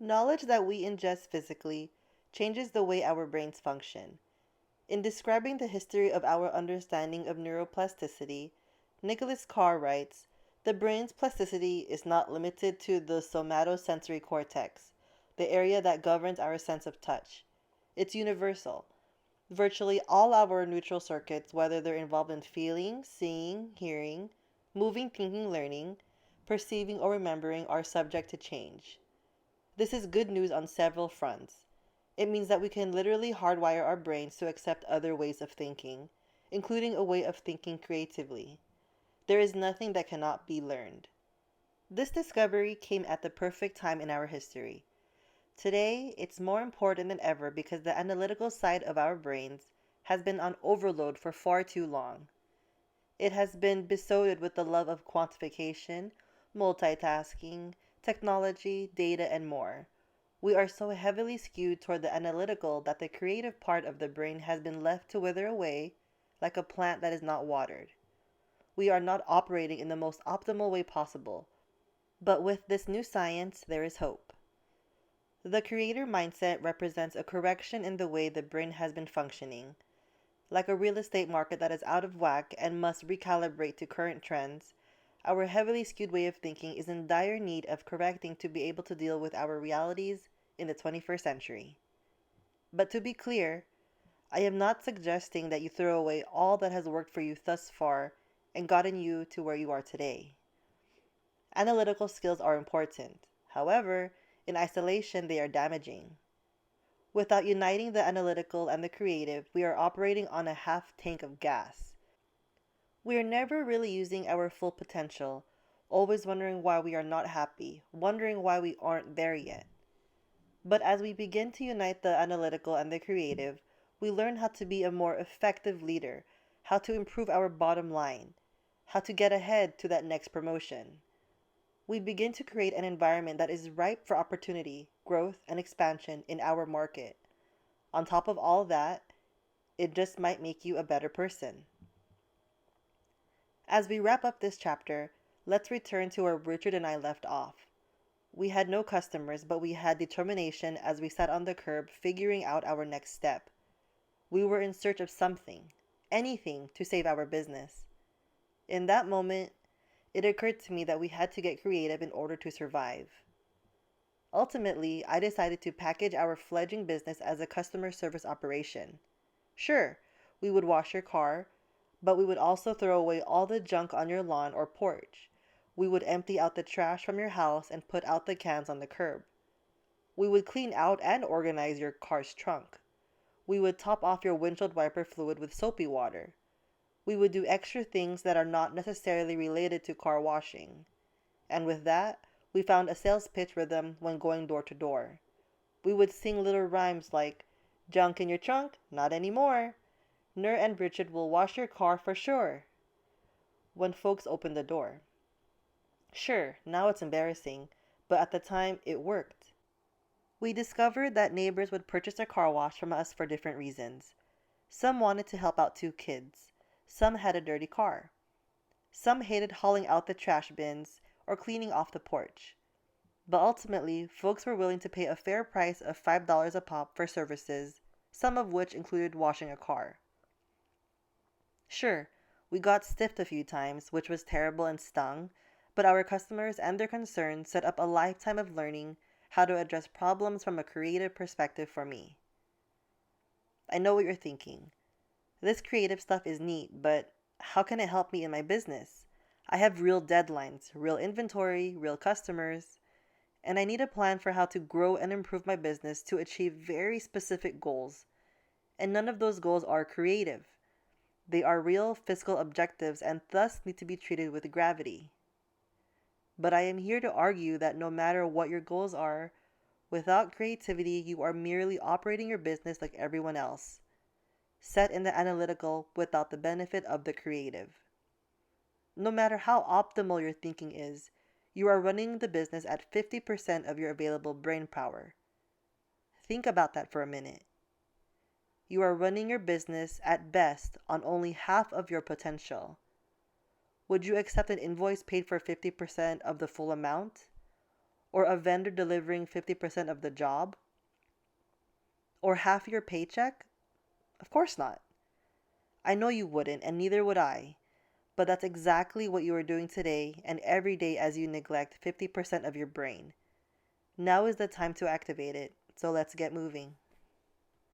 Knowledge that we ingest physically changes the way our brains function. In describing the history of our understanding of neuroplasticity, Nicholas Carr writes, the brain's plasticity is not limited to the somatosensory cortex, the area that governs our sense of touch. It's universal. Virtually all our neutral circuits, whether they're involved in feeling, seeing, hearing, moving, thinking, learning, perceiving, or remembering, are subject to change. This is good news on several fronts. It means that we can literally hardwire our brains to accept other ways of thinking, including a way of thinking creatively. There is nothing that cannot be learned. This discovery came at the perfect time in our history. Today, it's more important than ever because the analytical side of our brains has been on overload for far too long. It has been besotted with the love of quantification, multitasking, technology, data, and more. We are so heavily skewed toward the analytical that the creative part of the brain has been left to wither away like a plant that is not watered. We are not operating in the most optimal way possible, but with this new science, there is hope. The creator mindset represents a correction in the way the brain has been functioning. Like a real estate market that is out of whack and must recalibrate to current trends, our heavily skewed way of thinking is in dire need of correcting to be able to deal with our realities in the 21st century. But to be clear, I am not suggesting that you throw away all that has worked for you thus far and gotten you to where you are today. Analytical skills are important. However, in isolation, they are damaging. Without uniting the analytical and the creative, we are operating on a half tank of gas. We are never really using our full potential, always wondering why we are not happy, wondering why we aren't there yet. But as we begin to unite the analytical and the creative, we learn how to be a more effective leader, how to improve our bottom line, how to get ahead to that next promotion. We begin to create an environment that is ripe for opportunity, growth, and expansion in our market. On top of all that, it just might make you a better person. As we wrap up this chapter, let's return to where Richard and I left off. We had no customers, but we had determination as we sat on the curb figuring out our next step. We were in search of something, anything, to save our business. In that moment, it occurred to me that we had to get creative in order to survive. Ultimately, I decided to package our fledgling business as a customer service operation. Sure, we would wash your car, but we would also throw away all the junk on your lawn or porch. We would empty out the trash from your house and put out the cans on the curb. We would clean out and organize your car's trunk. We would top off your windshield wiper fluid with soapy water. We would do extra things that are not necessarily related to car washing. And with that, we found a sales pitch rhythm when going door to door. We would sing little rhymes like, "Junk in your trunk? Not anymore. Nir and Richard will wash your car for sure," when folks opened the door. Sure, now it's embarrassing, but at the time it worked. We discovered that neighbors would purchase a car wash from us for different reasons. Some wanted to help out two kids. Some had a dirty car. Some hated hauling out the trash bins or cleaning off the porch. But ultimately, folks were willing to pay a fair price of $5 a pop for services, some of which included washing a car. Sure, we got stiffed a few times, which was terrible and stung, but our customers and their concerns set up a lifetime of learning how to address problems from a creative perspective for me. I know what you're thinking. This creative stuff is neat, but how can it help me in my business? I have real deadlines, real inventory, real customers, and I need a plan for how to grow and improve my business to achieve very specific goals. And none of those goals are creative. They are real fiscal objectives and thus need to be treated with gravity. But I am here to argue that no matter what your goals are, without creativity, you are merely operating your business like everyone else, set in the analytical without the benefit of the creative. No matter how optimal your thinking is, you are running the business at 50% of your available brain power. Think about that for a minute. You are running your business at best on only half of your potential. Would you accept an invoice paid for 50% of the full amount? Or a vendor delivering 50% of the job? Or half your paycheck? Of course not. I know you wouldn't, and neither would I. But that's exactly what you are doing today and every day as you neglect 50% of your brain. Now is the time to activate it, so let's get moving.